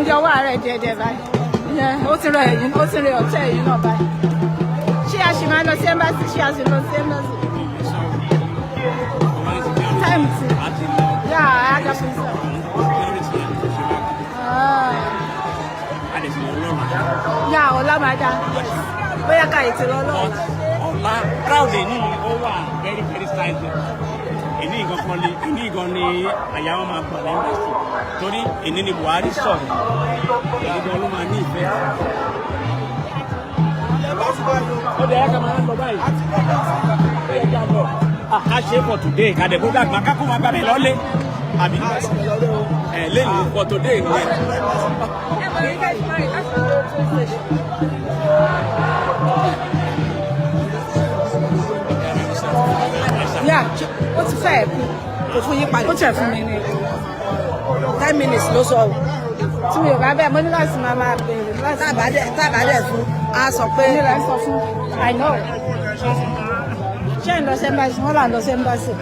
Your wire dear bye. Yeah, what's the right? What's the real tell you know bye. She has she might not same as she has no same as time. Yeah, I got some. Yeah, Ola Mada. Where guy to Lolo? Ola crowd ni over very stylish. Ini gan ni aya wọn máa gbọ́ lẹ́yìn torí èní ni Buhari sọ̀rọ̀ èyí gan ló máa ní ìfẹ́. Ó dẹ̀ ẹ́ka máa ń lọ báyìí. A ṣe for today kàdé kó dàgbà kákó máa gbàgbé lọ́lé àbí lẹ́yìn for today ni. Yeah, what's fair? What's fair for me? 10 minutes, no so. Tí mi ò bá bẹ́ẹ̀ mo ní láti máa bẹ̀rẹ̀ tábàdẹ̀ fún aṣọ pé ní láti sọ fún I know. Ṣé ń lọ sí embassy? Wọ́n là ń lọ sí embassy.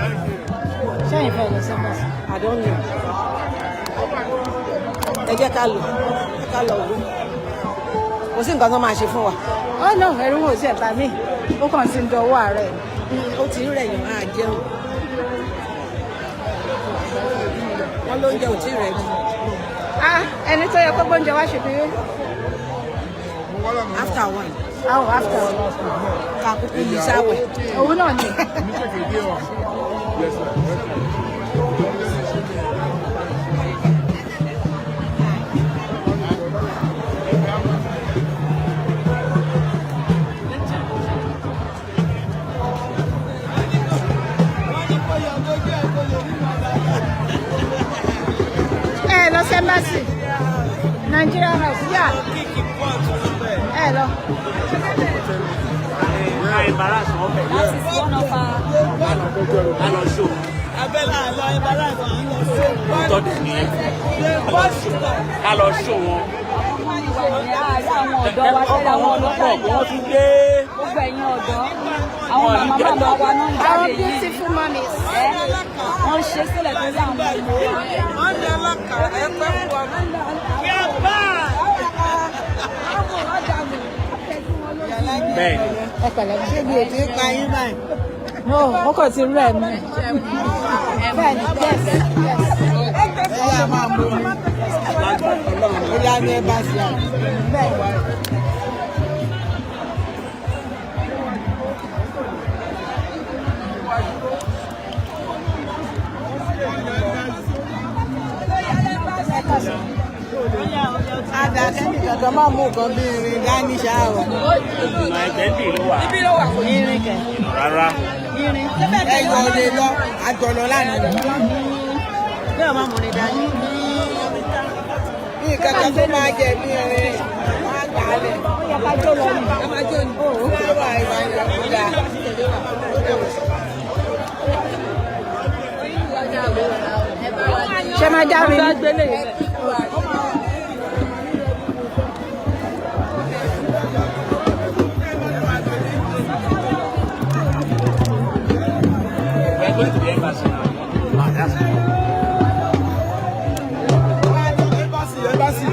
Ṣé ń fẹ́ lọ sí embassy? I don't know. Ẹ jẹ́ ká lọ òwe. Kò sí nǹkan tó máa ṣe fún wa. Oh no, ẹ̀rù wọn ò sí ẹ̀ta mi. Ó kàn sí ń dọwọ́ ààrẹ. Ó ti rẹ̀ yàn á jẹun. Wọ́n ló ń jẹ òtí rẹ̀ jù. Ẹni tó yẹ kókó oúnjẹ wá ṣe bí. After one. After one. Ká kúkú yí sáwẹ̀. Òun náà ni. Los embassy, Nigeria house, yeah. Hello. That is one of our show. Hello show wọn. Our beautiful mummies. Wọ́n ṣe sílẹ̀ tó yà wọ́n. Bẹ́ẹ̀. Ẹ pẹ̀lẹ́ ṣé bí o ti ń pa yín báyìí? No, ó kàn ti rẹ̀ mí. Bẹ́ẹ̀ ni, yes. Ẹ yà máa mú mi. Ó yá ní ẹ bá ṣe àná. Bẹ́ẹ̀ ni. Ada kẹ́nìkan máa mú nǹkan bí irin dání ṣáà o. Nàìjíríà ló wà. Ibi ló wà kò ní irin kẹ̀. Rárá. Irin. Ẹyọ lè lọ àjọlọ lánàá. Bí ọmọ mú ni dání. Bí kankan tó máa jẹ bí irin máa gbà á lẹ̀. Ó yẹ ká jó lọ ni. Ká máa jó ni. Ó wà ìwà ìyàwó. Ṣé máa já mi? Going to the embassy. That's embassy.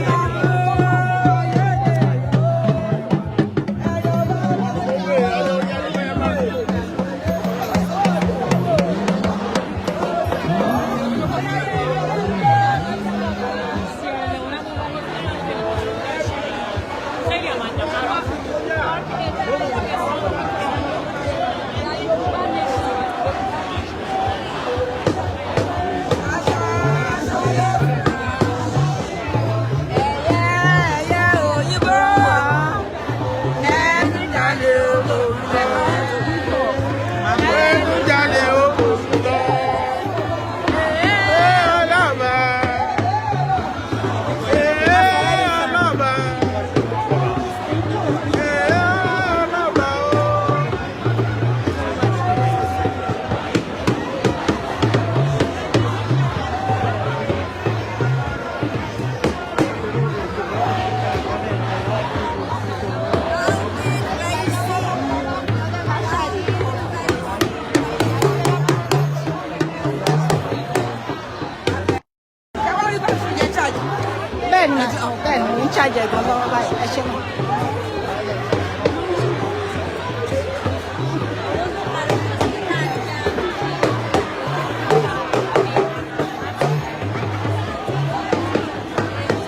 charge ẹ̀gbọ́n lọ́wọ́ báyìí ẹ ṣe mọ́.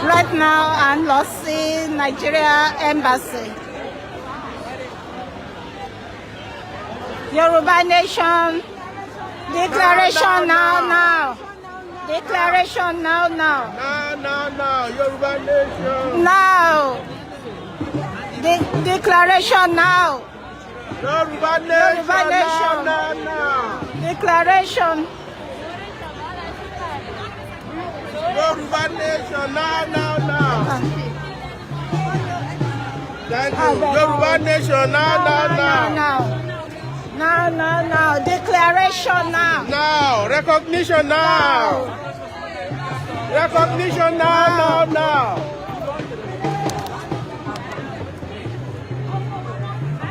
Right now I'm lost in Nigeria embassy. Yoruba Nation declaration now. Declaration now. Now, Yoruba Nation. Now. Declaration now. Yoruba Nation. Now. Declaration. Yoruba Nation. Now. Thank you. Yoruba Nation. Now. Declaration now. Now. Recognition now. Recognition now.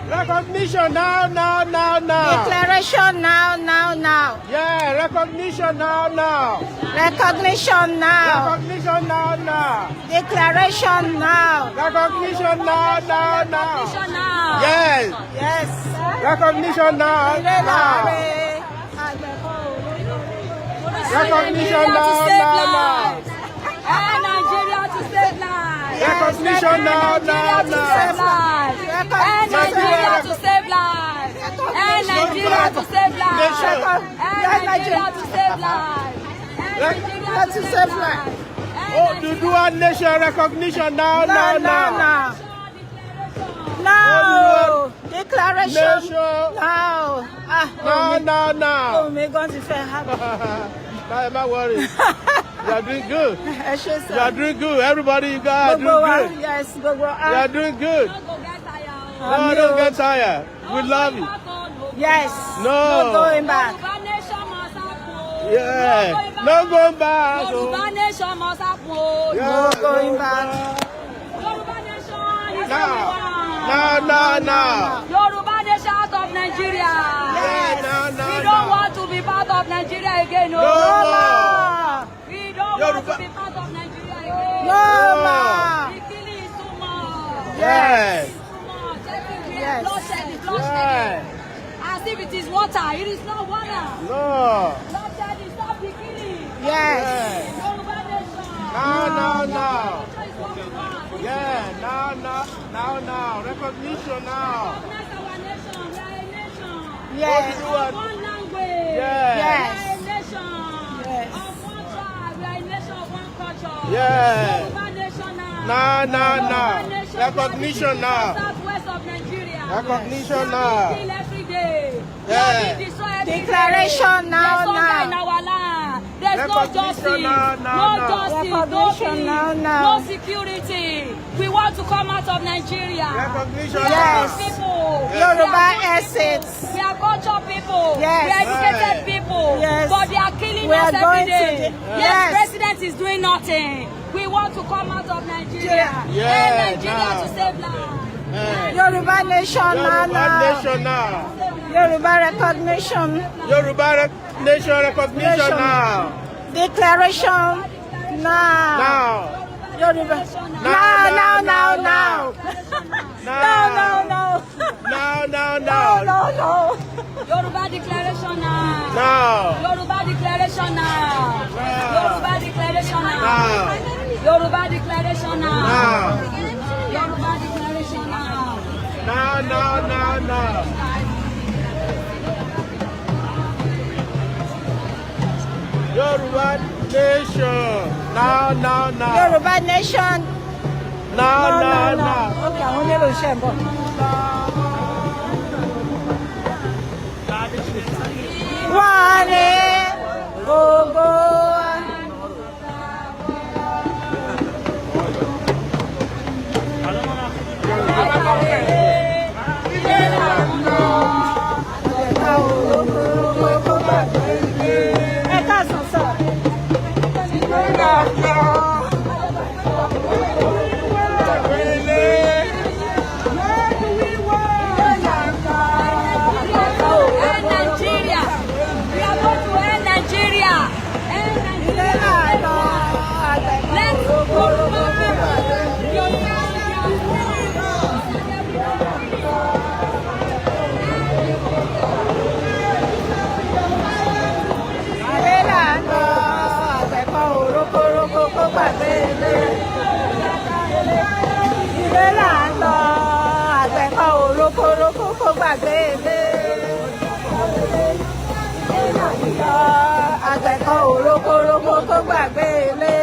Recognition now. Declaration now. Yeah, recognition now. Recognition now. Recognition now. Declaration now. Recognition now. Yes. Yes. Recognition now. Recognition now. Nigeria to save lives. Recognition now. Nigeria to save lives. Nigeria to save lives. Nigeria to save lives. Nigeria to save lives. Oh, Dudua Nation recognition now. No. Declaration. Nation. No. No. Oh, may God defend her. I'm not worried. You are doing good. You You are doing good. Everybody, you guys are doing good. Yes, You are doing good. No, don't get tired. We love you. Yes. No. going back. Yeah. No going back. Yoruba nation must happen. Yeah. No going back. Yoruba nation is Now. Yoruba nation out of Nigeria. Yeah, We don't want to be part of Nigeria again. No more. We don't want to be part of Nigeria again. No more. The killing is too much. Yes. Too much. Everywhere. Yes. Bloodshed. As if it is water. It is not water. No. Bloodshed is not the killing. Yes. Yoruba nation. Now. Nation is what we want. Yeah. Now. Recognition now. That's our nation. We are a nation. Yes. What? One language. Yes. We are a nation. Yes. Of one tribe. We are a nation of one culture. Yes. Yoruba nation now. Now. Yoruba nation. Recognition now. Southwest of Nigeria. Recognition We now. are being killed every day. We Yeah. are being destroyed every day. Declaration now. There's hunger in our land. There's no Recognition justice. now. No justice. No Recognition peace. now. No security. We want to come out of Nigeria. Recognition We are Yes. good people. Yoruba We are good people. assets. We are cultured people. Yes. We are educated Right. people. Yes. But they are killing We us are every going to day. the- Yes. Yes. President is doing nothing. We want to come out of Nigeria. Yeah. And Nigeria Now. to save lives. Yoruba Nation Yoruba now. Nation now. Yoruba recognition. Yoruba Nation recognition now. Declaration now. Now. Yoruba. Now. No. Yoruba declaration now. Now. Yoruba declaration now. Yoruba declaration now. Now. Yoruba declaration now. Now. Yoruba declaration now. Now. Yoruba Nation. Now. Yoruba Nation. Now. Okay, àwọn onírò iṣẹ́ ń bọ̀. Wọ́n ní gbogbo wa. Ẹ káàsán sọ. End Nigeria. We are going to end Nigeria. End Nigeria. Let's go. Yoruba rokoroko kó gbàgbé ilé.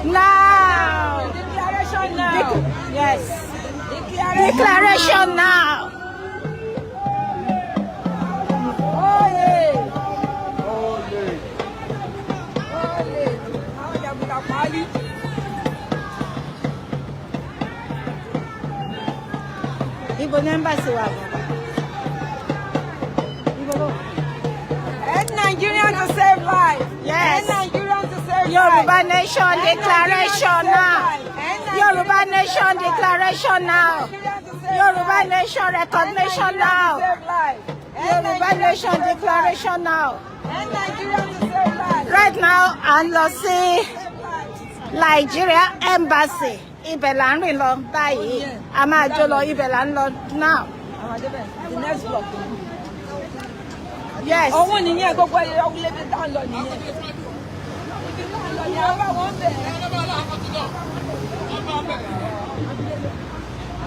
Now. Declaration now. Yes. Declaration now. Olè. Olè. Olè. Àwọn jàgùdà pálí. Ibo ni embassy wà gan? Ibo ló? Help Nigeria to save life. Yes. Help Nigeria to save life. Yoruba Nation Declaration now. Yoruba Nation Declaration now. Yoruba Nation recognition now. Yoruba Nation Declaration now. Help Nigeria to save life. Right now, I'm lọ sí Nigeria Embassy. Ibẹ̀ là ń rìn lọ báyìí. A máa jó lọ ibẹ̀ là ń lọ now. The next block. Yes. Ọwọ́ nìyẹn gbogbo ẹ̀yẹ ọ̀gbìn lè dá lọ nìyẹn.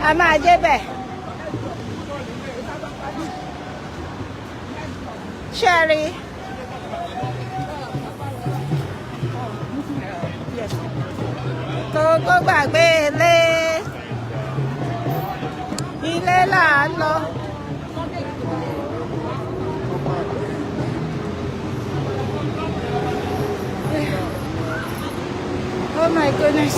A máa débẹ̀. Sherry. Kókó gbàgbé ilé. Ilé là ń lọ. Oh my goodness.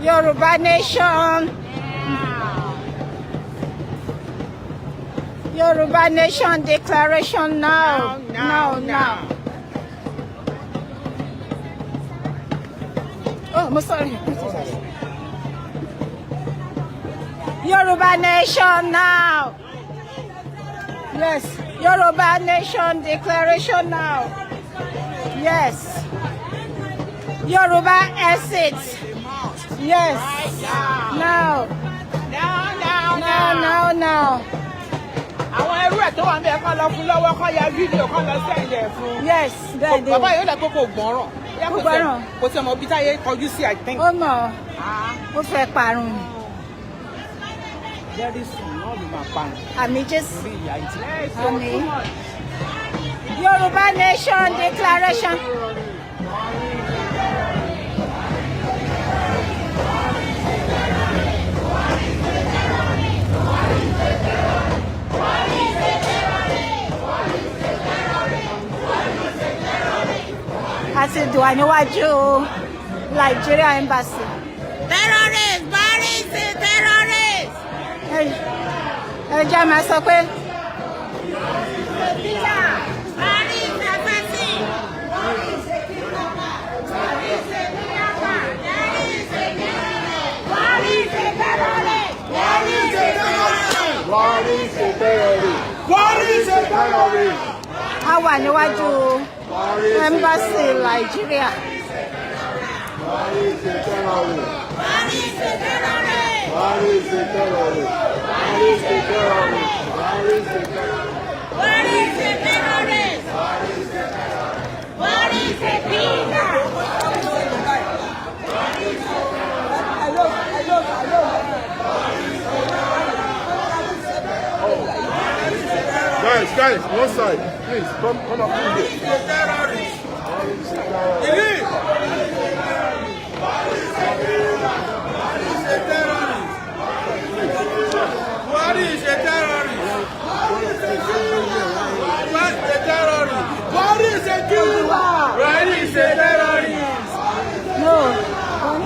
Yoruba Nation. Yoruba Nation Declaration now. Now. Oh, I'm sorry. Yoruba Nation now. Yes. Yoruba Nation Declaration now. Yes. Yoruba exit. Yes. Now. Now. Àwọn ẹrú ẹ̀ tó wà ní ẹ̀kọ́ lọ fún lọ́wọ́ kọ́ ya fídíò kọ́ lọ sẹ́ǹdì ẹ̀ fún. Yes. Bàbá yóò dẹ̀ kókò gbọ́nràn. Kò gbọ́ràn. Kò tí ọmọ bí táyé kọjú sí I think. Ó mọ̀. Ó fẹ́ parun. Very soon náà ló máa parun. Àmì Jésù. Orí ìyá ìtì. Àmì. Yoruba Nation Declaration. A ti dùn níwájú Nigeria Embassy. Terrorist! Paris is terrorist! Ẹ jẹ́ máa sọ pé. Paris is assassin! A wà níwájú Embassy Nigeria. Guys, one side, please, come up here. What is a terrorist? What is a terrorist? What is a killer? What is a terrorist? No.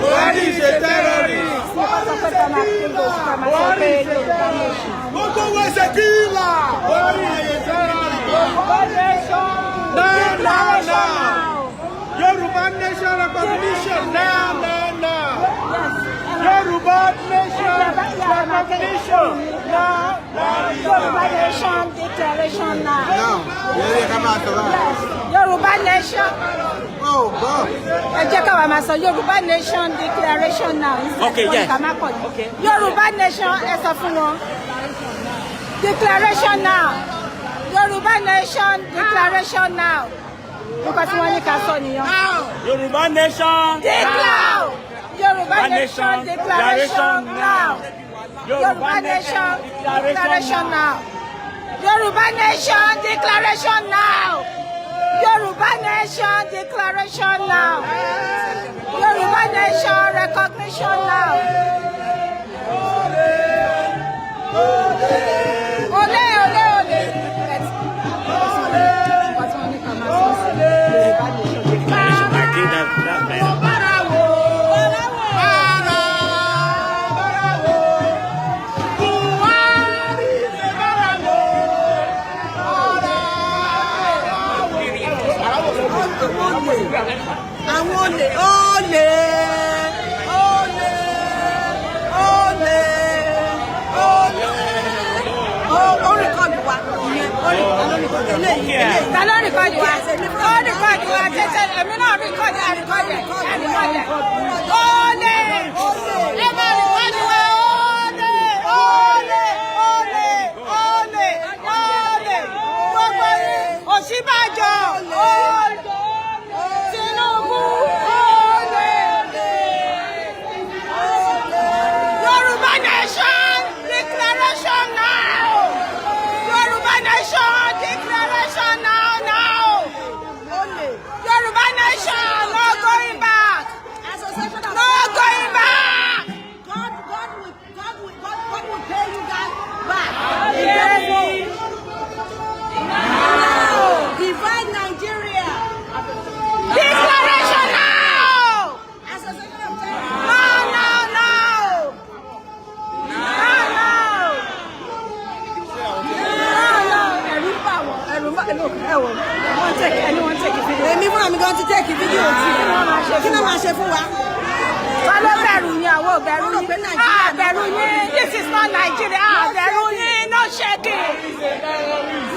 What is a terrorist? What is a terrorist? What is a killer? What is a terrorist? No. Yoruba Nation recognition. No. Yoruba Nation recognition. No. Yoruba Nation Declaration now. Yes. Yoruba Nation. Oh, God. Ẹ jẹ́ ká wá máa sọ Yoruba Nation Declaration now. Okay, yes. Okay. Yoruba Nation ẹ sọ fún wọn. Declaration now. Yoruba Nation Declaration now. Nípa tí wọ́n ní ká sọ nìyẹn. Yoruba Nation. Declare. Yoruba Nation Declaration now. Yoruba Nation Declaration now. Yoruba Nation Declaration now. Yoruba Nation Declaration now. Yoruba Nation recognition now. Ole, ole, ole. I think that's better. Àwọn olè orin kan wà ìyẹn ta ló rìkọ́dì wa ó rìkọ́dì wa tẹ́tẹ́ èmi náà rìkọ́dì àrìkọ́dì olè ẹ máa rìkọ́dì wa olè gbogbo Ọ̀ṣínbàjò Tinubu Yoruba Nation Declaration now. Yoruba Nation Declaration now. Yoruba Nation, no going back. No going back. God will pay you guys back. Divide Nigeria. Declaration now. Anyone take a video? Èmi fúnra mi gan ti take video tí kí ló máa ṣe fún wa? Ta ló bẹ̀rù yín àwọn bẹ̀rù yín? Bẹ̀rù yín. This is not Nigeria. Bẹ̀rù yín. No shaking.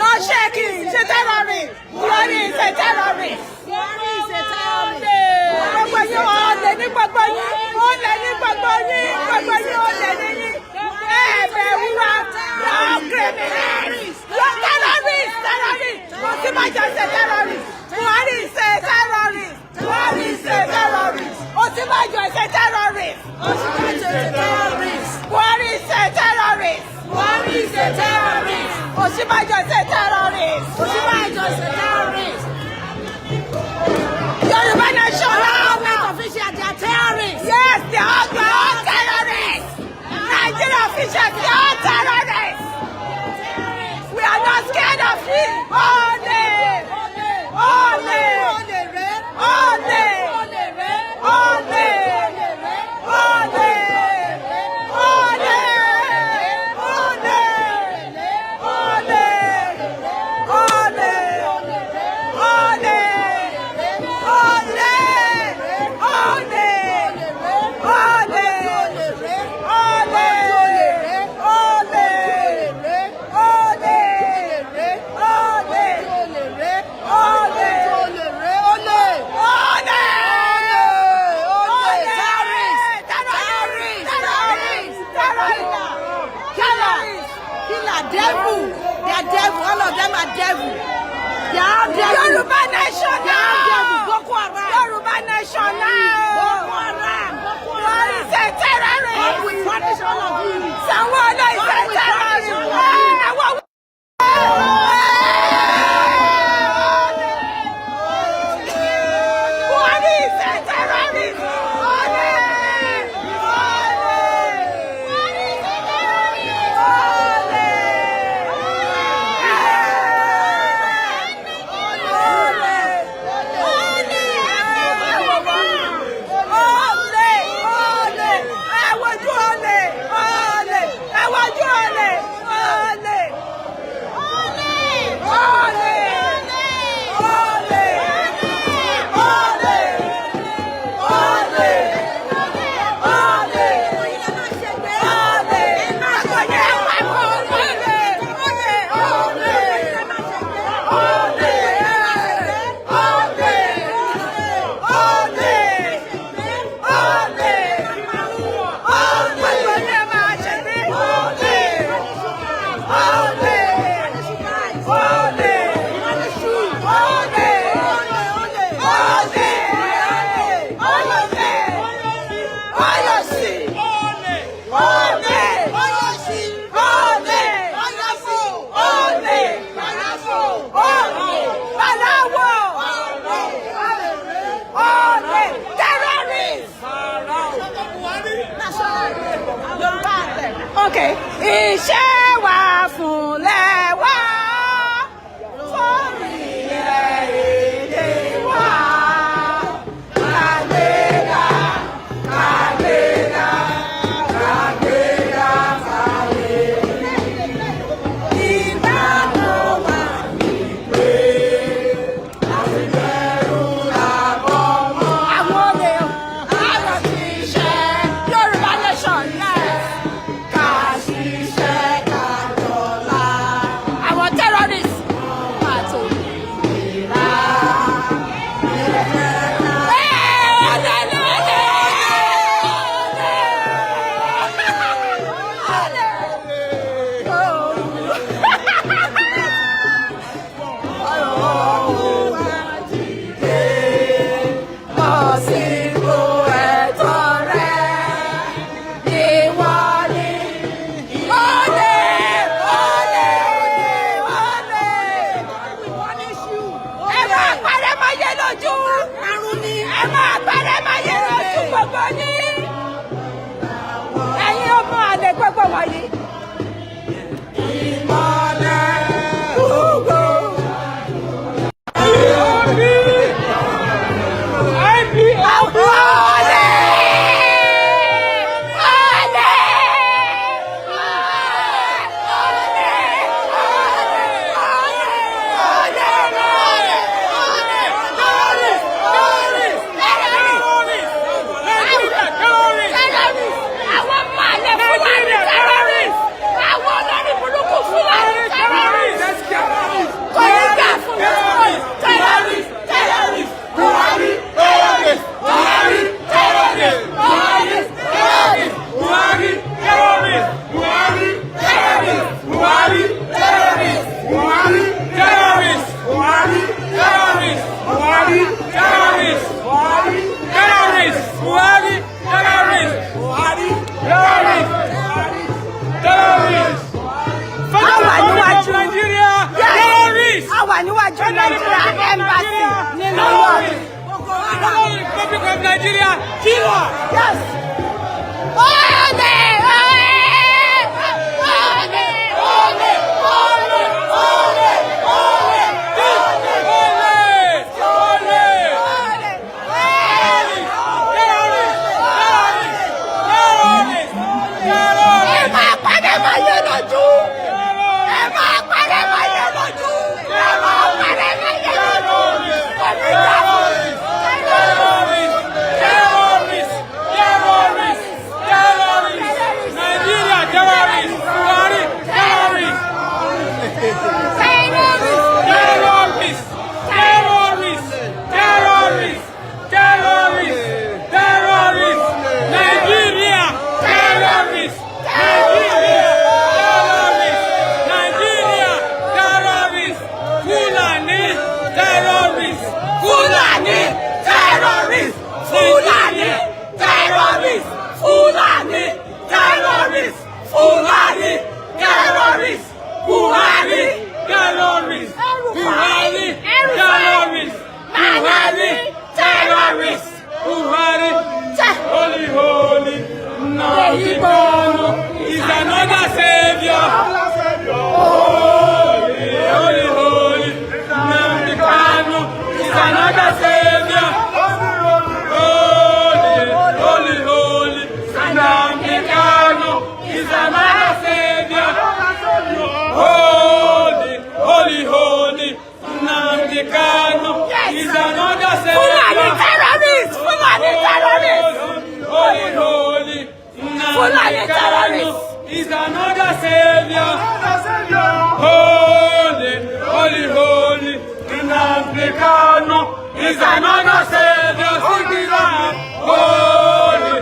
No shaking. Ṣé terrorist? Buhari is a terrorist. Buhari is a terrorist. Gbogbo yín ọ̀lẹ ní gbogbo yín. Ọ̀lẹ ní gbogbo yín. Gbogbo yín ọ̀lẹ ní yín. Bẹ̀rù wa. No criminals. No terrorist. Ọ̀ṣínbàjò is a terrorist. Buhari is a terrorist. Buhari is a terrorist. Ọ̀ṣínbàjò is a terrorist. Ọ̀ṣínbàjò is a terrorist. Buhari is a terrorist. Buhari is a terrorist. Ọ̀ṣínbàjò is a terrorist. Ọ̀ṣínbàjò is a terrorist. Yoruba Nation government officials, they are terrorists. Yes, they are all terrorists. Nigeria officials, they are terrorists. We are not scared of you. All of them are devil. They are devil. Yoruba Nation now. Boko Haram. Yoruba Nation now. Boko Haram. God is a terrorist. God will punish all of you. Someone is a terrorist. Okay. Iṣẹ́ wa fúnlẹ̀ wá. Orílẹ̀-èdè wa. Kàgbéga, kàgbéga, kàgbéga fàyè. Ìgbàgbọ́ wa ní pé àfibẹ̀rù làbọ̀ mọ́. Àwọn olè àlọ́ ti ṣe Yorùbá nation lẹ̀. Ká ṣiṣẹ́ ká dọ̀la. Àwọn terrorists máa tó ìlera. Ẹ̀yin ọmọ àlè gbogbo wọ̀nyí. Ìmọ̀lẹ̀ gbogbo. Níwájú Nigeria embassy ní New York. Republic of Nigeria, Kilo. Yes. Is another savior. Holy, holy, Nnamdi Kanu is another savior. Holy, holy, Nnamdi Kanu is another savior. Holy, holy, Nnamdi Kanu is another savior. Fulani terrorists! Holy, holy, Nnamdi Kanu is another savior. Holy, holy, Nnamdi Kanu is another savior. Holy,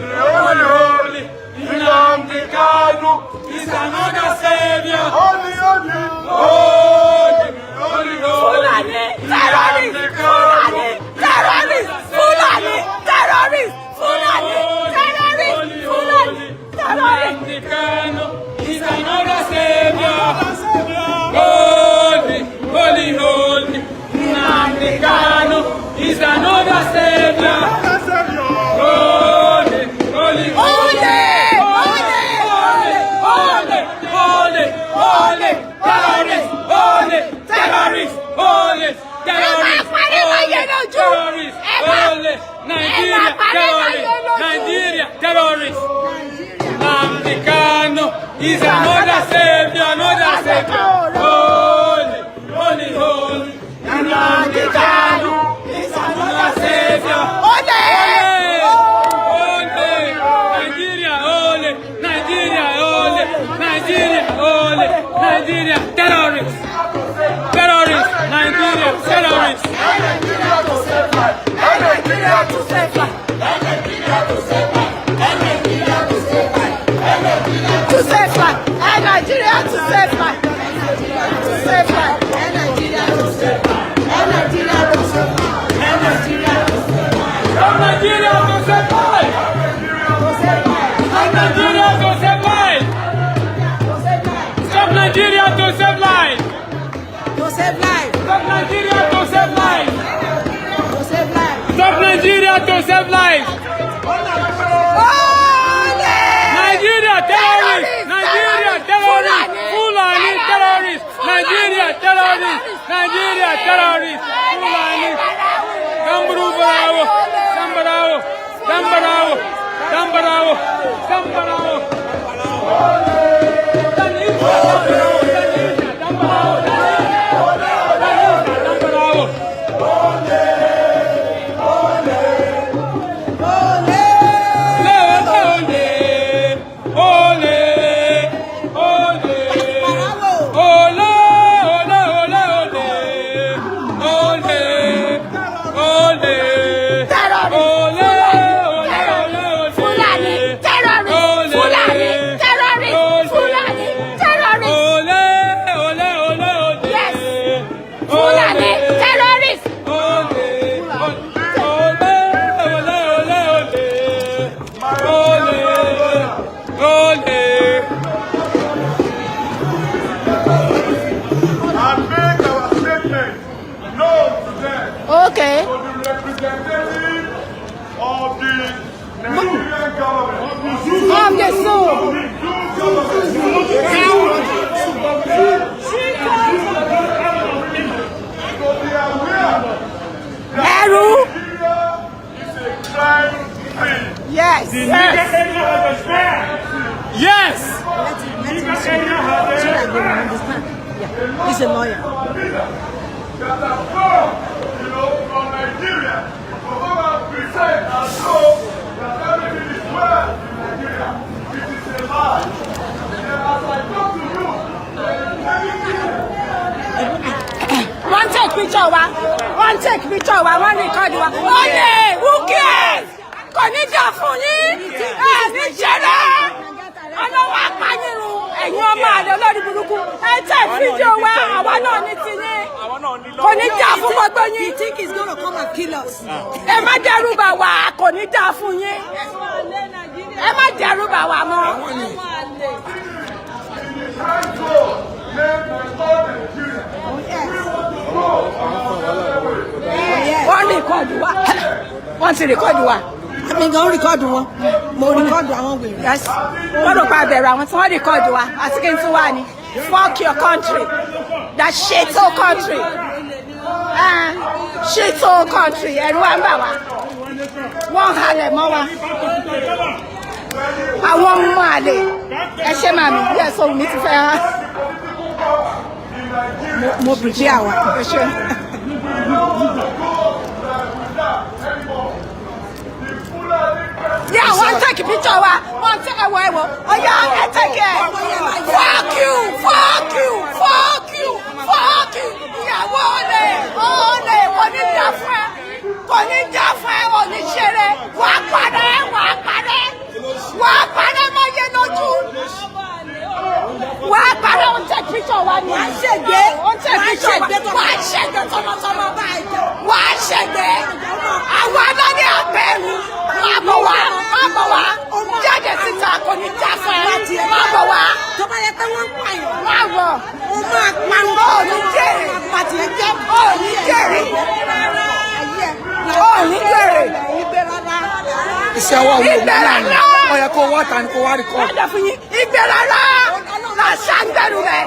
holy, Nnamdi Kanu is another savior. Holy, Fulani terrorists! Fulani terrorists! Fulani terrorists! Fulani terrorists! Fulani terrorists! Nnamdi Kanu is another savior. Holy, holy, Nnamdi Kanu is another savior. Holy, holy, Ole! Ole! Ole! terrorists. Nnamdi Kanu is another savior. Holy. Nnamdi Kanu is another savior. Nigeria, terrorists. Nigeria, terrorists. Nigeria to save life. Nigeria to save life. Nigeria to save life. Nigeria to save life. To save life. Nigeria to save life. To save life. Nigeria to save life. Nigeria to save life. Nigeria to save life. Nigeria to save life. Nigeria to save life. Stop Nigeria to save life. To save life. Stop Nigeria to save life. To save life. Stop Nigeria to save life. Nigeria terrorists. Nigeria terrorists. Fulani terrorists. Nigeria terrorists. Nigeria terrorists. Fulani. Gamburu bravo. Gambarao. Gambarao. Gambarao. Gambarao. Okay. So the representative of the Nigerian government Of the soul. Eru. is a crime free. Yes. Yes. He's a lawyer. That are from, from Nigeria, for over percent are so that everything is well in Nigeria. It is a lie. And as I talk to you, One take picture wa. One take picture wa. One record wa. Ole, who cares? Kò ní jà fún yín. Ní jẹ́rẹ́. Ọlọ́wọ́ apányirun. Ẹ̀yin ọmọ àlè olórí burúkú. Ẹ take fídíò wa. Àwa náà ní ti yín. Kò ní jà fún gbogbo yín. You think he's gonna come and kill us? Ẹ má dẹ́rù bà wá. Kò ní jà fún yín. Ẹ má dẹ́rù bà wá mọ́. Wọ́n rìkọ́dù wa. Wọ́n ti rìkọ́dù wa. Àmì gan rìkọ́dù wọn. Mo rìkọ́dù àwọn wèrè. Yes. Wọ́n rò pa àbẹ̀rẹ̀ àwọn tí wọ́n rìkọ́dù wa. Àti kí n tún wà ní. Fuck your country. That shithole country. Shithole country. Ẹ̀rù wa ń bà wá. Wọ́n halẹ̀ mọ́ wa. Àwọn ọmọ àlè. Ẹ ṣé màmí. Bí ẹ̀sọ́ mi ti fẹ́ hàn. Mo bìrì àwa. Ẹ ṣé. Yeah, one take a picture wa. One take a way. Oh yeah, I take it. Fuck you, fuck you, fuck you, fuck you. Yeah, ole, oni jafwe, oni shere. Wa pare, ma ye noju. Wa pare, on take picture wa ni. Wa shege, on take picture. Wa shege, tomo. Wa shege. Awa na ni aberu. Má bọ̀ wá. Jáde síta kò ní já fún ẹ. Má bọ̀ wá. Tó bá yẹ pé wọ́n ń pààyàn. Má bọ̀. Ó máa pariwo. Ó ní jèrè. Pàtì ẹ jẹ́. Ó ní jèrè. Ó ní jèrè. Iṣẹ́ ọwọ́ wo ló ń lò? Ó yẹ kó wọ́ta ni kó wá rí kọ́. Má fún yín. Ìgbé rárá. Là ṣàǹgbẹ̀rù rẹ̀.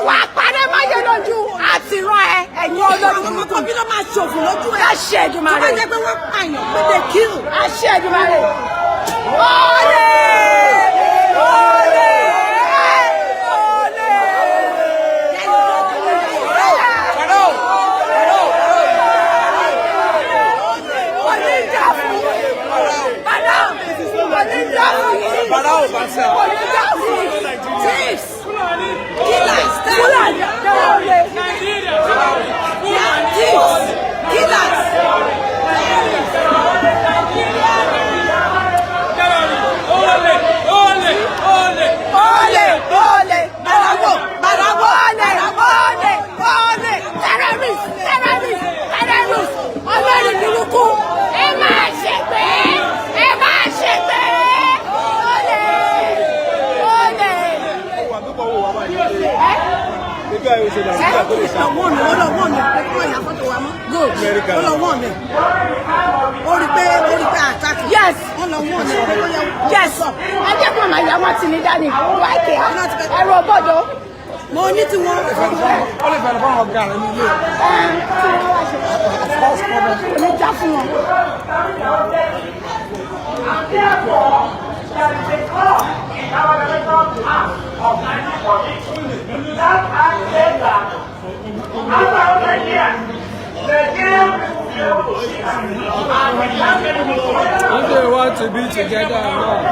Wà á parẹ́ má yẹ lójú. Àti rán ẹ. Ẹ̀yin olórí. Ọmọ bí ló máa ṣòfò lójú ẹ. Ẹ ṣe Èdùmàrè. Tó bá jẹ́ pé wọ́n pààyàn. Pé they kill. Ẹ ṣe Èdùmàrè. Yes. Yes. I just want my yama to need daddy. Why can't I robot? Mo ní tí wọ́n ó lè fẹ́ràn fún ọ̀gá rẹ̀ nílé. Ní já fún wọn. If they want to be together or not.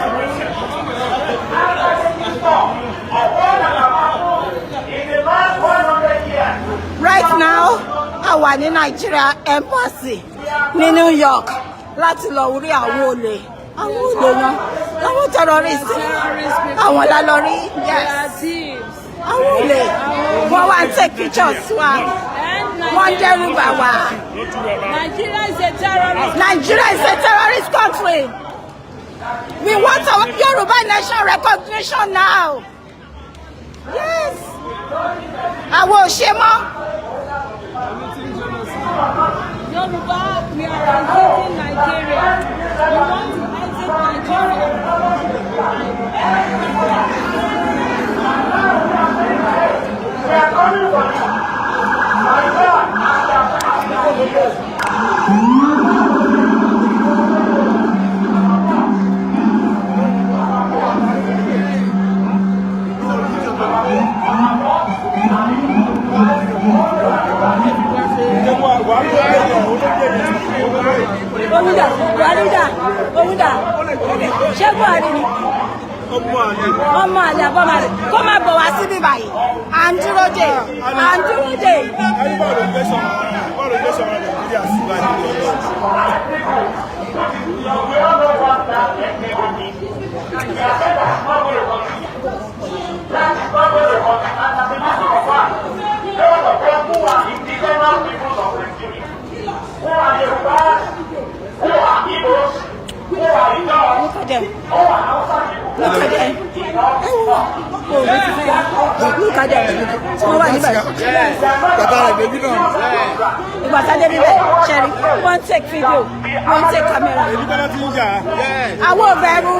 Right now, I wà ní Nigeria Embassy ní New York láti lọ rí àwọn olè náà, àwọn terrorists, àwọn lálọ́rí, yes, àwọn olè, wọ́n wá take pictures wa, wọ́n dẹ́rù bà wá. Nigeria is a terrorist. Nigeria is a terrorist country. We want our Yoruba nation recognition now. Yes. Àwọn ò ṣe mọ́. Yoruba, we are exiting Nigeria. We want to exit Nigeria. We are coming for you. My God. Owuda, ṣé Buhari ni? Ọmọ àlè àbọ̀mọ̀ àlè kó má bọ̀ wá síbí báyìí. À ń dúró dè. Look at them. Look at them. Look at them. Wọ́n wà níbẹ̀. Bàbá rẹ̀ bèbí náà. Ìgbà tá a dé níbẹ̀, Sherry, wọ́n take video, wọ́n take camera. Èyí tó bá ti ń jà. Àwọn ò bẹ̀rù.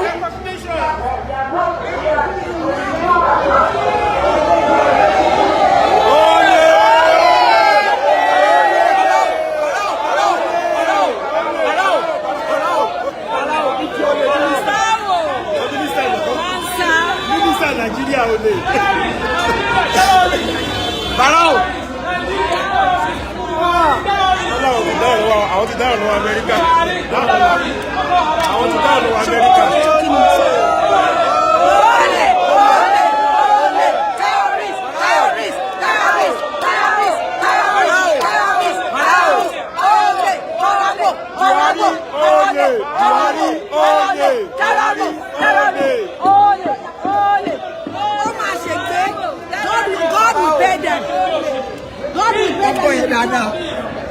Nigeria olè. Barao. Àwọn ti dáhùn lọ́wọ́ Amẹ́ríkà. Àwọn ti dáhùn lọ́wọ́ Amẹ́ríkà.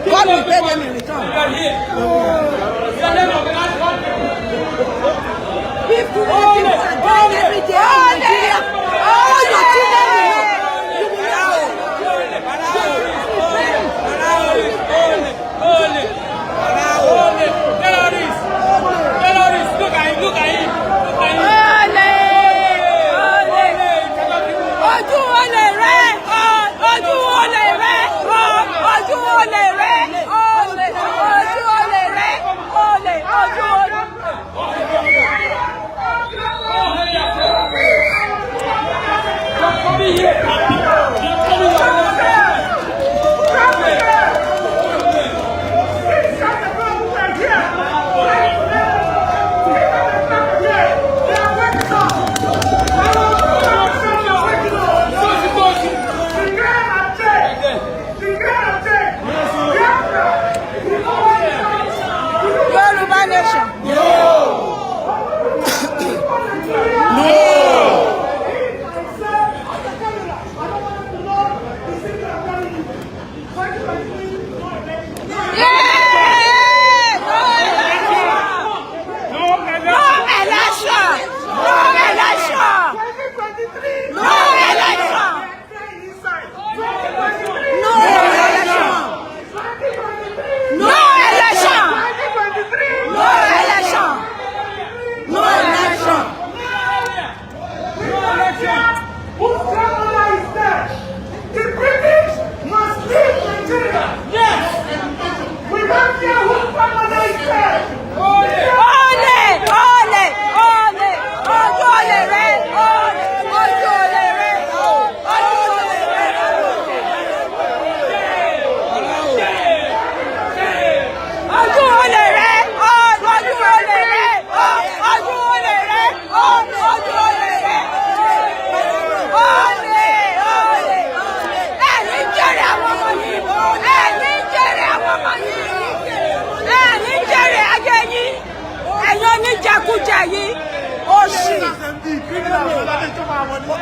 God will pay them in return. People are dying every day in Nigeria. All your children will know. You will Terrorists, look at him. Olè.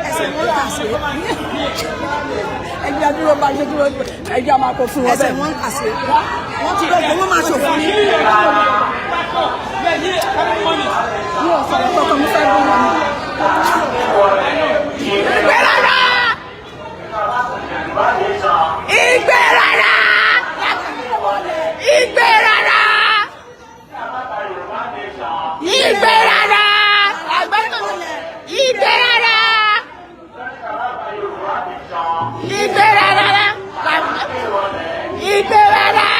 ẹsẹ̀ wọn kà sí ẹgbẹ́ dúró bá ṣe dúró ẹgbẹ́ máa kó fún wọn bẹ́ẹ̀ ẹsẹ̀ wọn kà sí wọ́n ti dọ́gbọ́n wọ́n máa ṣòfò ní. mi ò sọ̀rọ̀ kọ́kọ́ mi fẹ́ gbọ́ wọn. ìgbé rárá ìgbé rárá ìgbé rárá ìgbé rárá ìgbé rárá ìgbé rárá ìgbé rárá ìgbé rárá.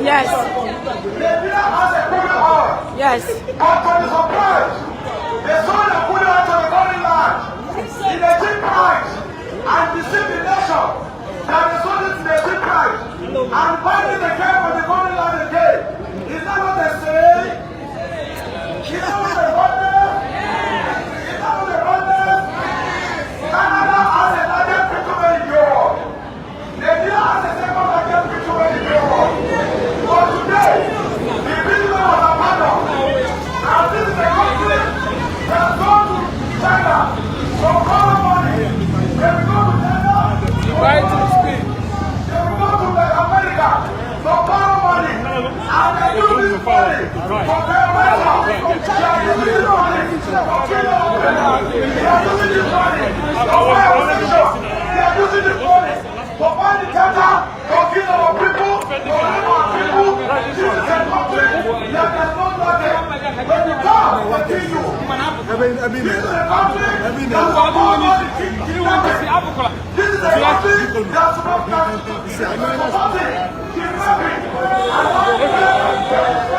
Yes. Yes. But to the surprise, they sold the food out to the foreign land in a cheap price and deceived the nation that they sold it in a cheap price and buying the care for the foreign land again. Is that what they say? Is that what they wonder? Is that what they wonder? Canada has a larger fisherman in Europe. Nigeria has a second largest fisherman in Europe. But today, the fishermen was abandoned. And this is a country that goes to China for common money. They will go to China for speed. They will go to America for common money. And they use this money for their weather. They are using this money for killing women. They are using this money for violation. They are using this money for buying data, for killing our people, for killing our people. This is a country that does not like it. When you talk, continue. This is a country that will always keep kidnapping. This is a country that's supposed to kidnapping.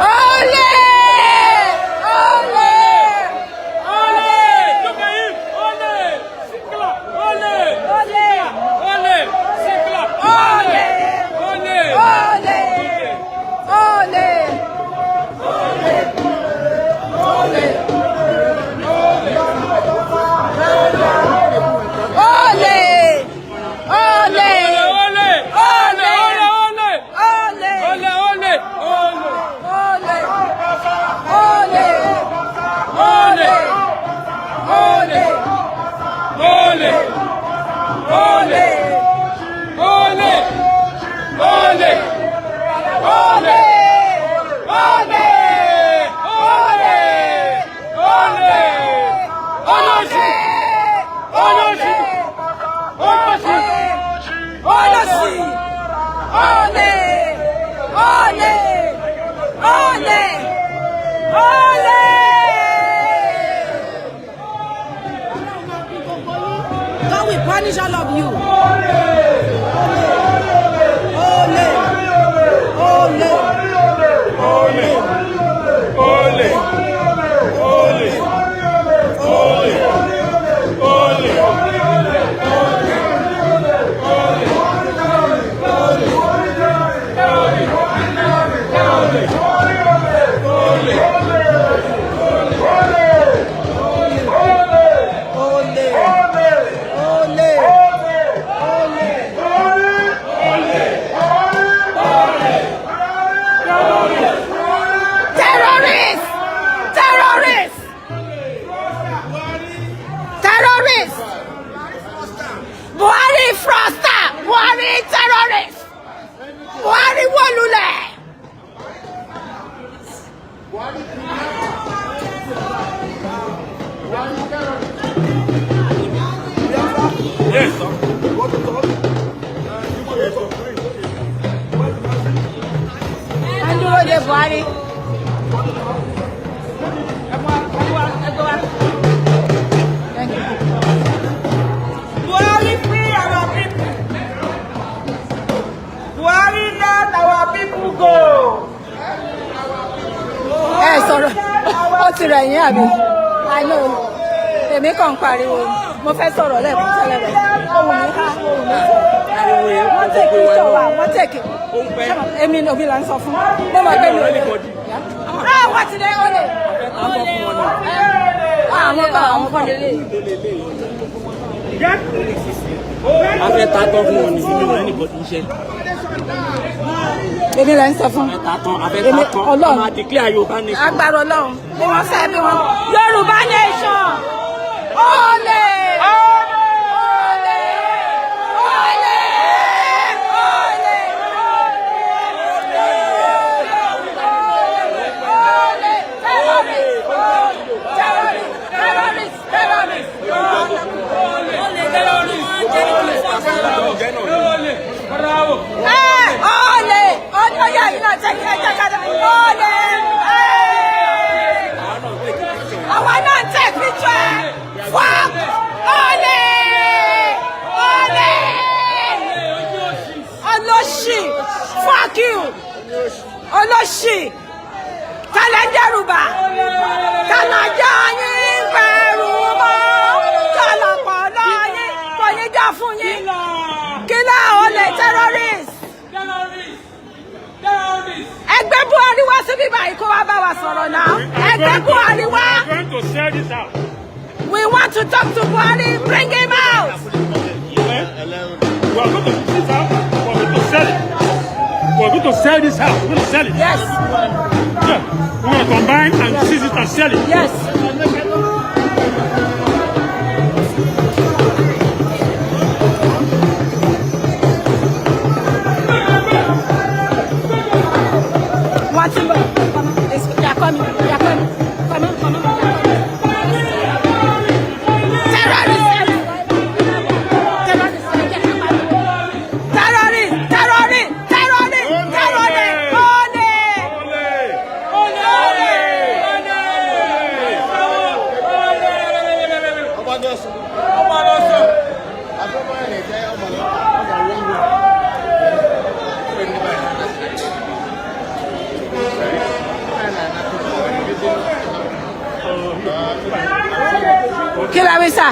Ole! Ole! Look at him! Ole! Sikla! Ole! Ole! Sikla! Ole! God will punish all of you. Buhari fraudster! Buhari terrorist! Buhari wolule! Yes, And do the Buhari. Thank you. Buhari ti rẹ̀ yín àbí àìní èmi kàn ń pariwo mo fẹ́ sọ̀rọ̀ lẹ́ẹ̀kan tẹ́lẹ̀ rẹ̀ ohun mi ká ohun mi sọ wọ́n tẹ̀kì ìjọba wọ́n tẹ̀kì èmi ní òbí là ń sọ fún mo mọ̀ pé mi ò lè wọ́n ti dé olè àwọn kan lélẹ̀. a fẹ́ ta tán fún wọn ní ìlú rẹ̀ nìkan tó ń ṣe. èmi là ń sọ fún Ọlọ́run máa declare Yorùbá nation. agbára Ọlọ́run bí wọ́n fẹ́ bí wọ́n Yorùbá nation olè. Fuck you! Olóṣì! Tàlẹ́dẹ́rùbà! Tàlàjà yín pẹ̀rù mọ́! Tàlàpọ̀lọ́ yín kò ní jà fún yín! Kílà olè terrorist! Ẹgbẹ́ Buhari wá síbí báyìí kó wá bá wa sọ̀rọ̀ náà. Ẹgbẹ́ Buhari wá! We want to talk to Buhari. Bring him out! We are going to sit down. We are going to sell it. We are going to sell this house. We're going to sell it. Yes. Yeah. We're going to combine and seize it and sell it. Yes. What's in the? They are coming. They are coming. Come on. Kí la wí sà?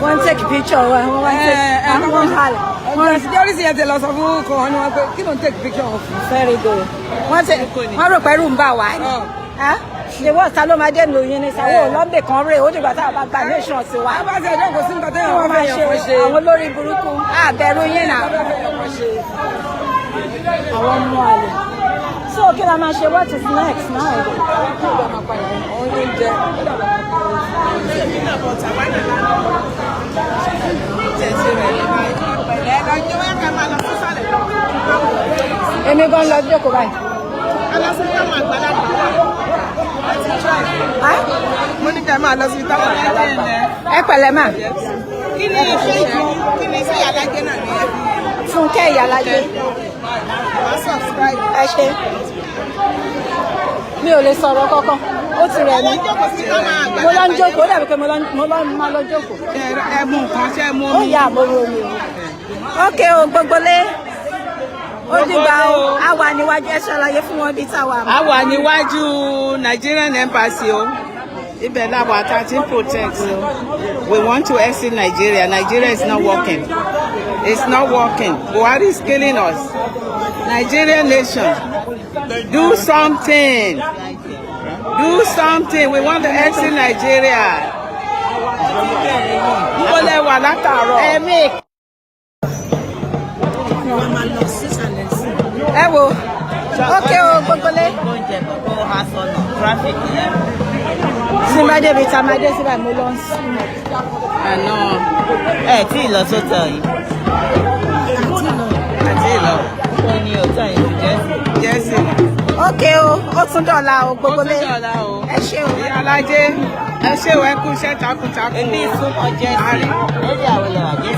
Wọ́n take picture wa wọ́n take àwọn hàlẹ̀. Wọ́n security yẹn ti lọ sọ fún kò wọ́n ní wọ́n pé kí ló ń take picture of. Very good. Wọ́n rò pé rúùn bá wà ní. Ṣé wọ́n ta ló máa dé lóyún ní sáwọ́ lọ́bẹ̀ kan rè ó dìgbà tá a bá gba nation sí wa. Abájá ẹjọ́ kò sí nǹkan tó yẹ wọ́n máa ṣe àwọn olórí burúkú. Àbẹ̀rù yín náà. Àwọn ọmọ àlè. So kí la máa ṣe what is next now? Èmi gan lọ jókòó báyìí. Mo ní kẹ́ máa lọ sí táwọn àgbàlagbà. Ẹ pẹ̀lẹ́ mà. Kí ni iṣẹ́ ìyálájé náà ní ẹbí? Fúnkẹ́ Ìyálájé. Wọ́n subscribe. Ẹ ṣé. Mi ò lè sọ̀rọ̀ kankan. Ó ti rẹ̀ mí. Mo lọ ń jókòó, ó dàbí pé mo lọ máa lọ jókòó. Ẹ mú nǹkan ṣe mú Ó yà àmọ́rú omi. Ókè o, gbogbo lé. Ó dìgbà o, a wà níwájú ẹ ṣàlàyé fún wọn bí táwa. A wà níwájú Nigerian Embassy o. Ibẹ̀ làwọn àtàtì protect o. We want to exit Nigeria. Nigeria is not working. It's not working. Buhari is killing us. Nigerian nation, do something. Do something. We want to exit Nigeria. Mo lè wà látàárọ̀. Ẹ wo, ókè o, gbogbo lé. Tí bá débi tá a máa dé síbẹ̀ mo lọ sí. Àná tí ì lọ sóòtà yìí. àti ìlọ. Ó ní òòtà yìí fi Jẹ́sì. Ókè o, ó tún dọ̀la o, gbogbo lé. Ẹ ṣé o. Ìyálájé, ẹ ṣé o, ẹ kú iṣẹ́ takuntakun. Ebi ìsúnmọ́ jẹ́sì. Lórí àwọn ilẹ̀ wà jẹ́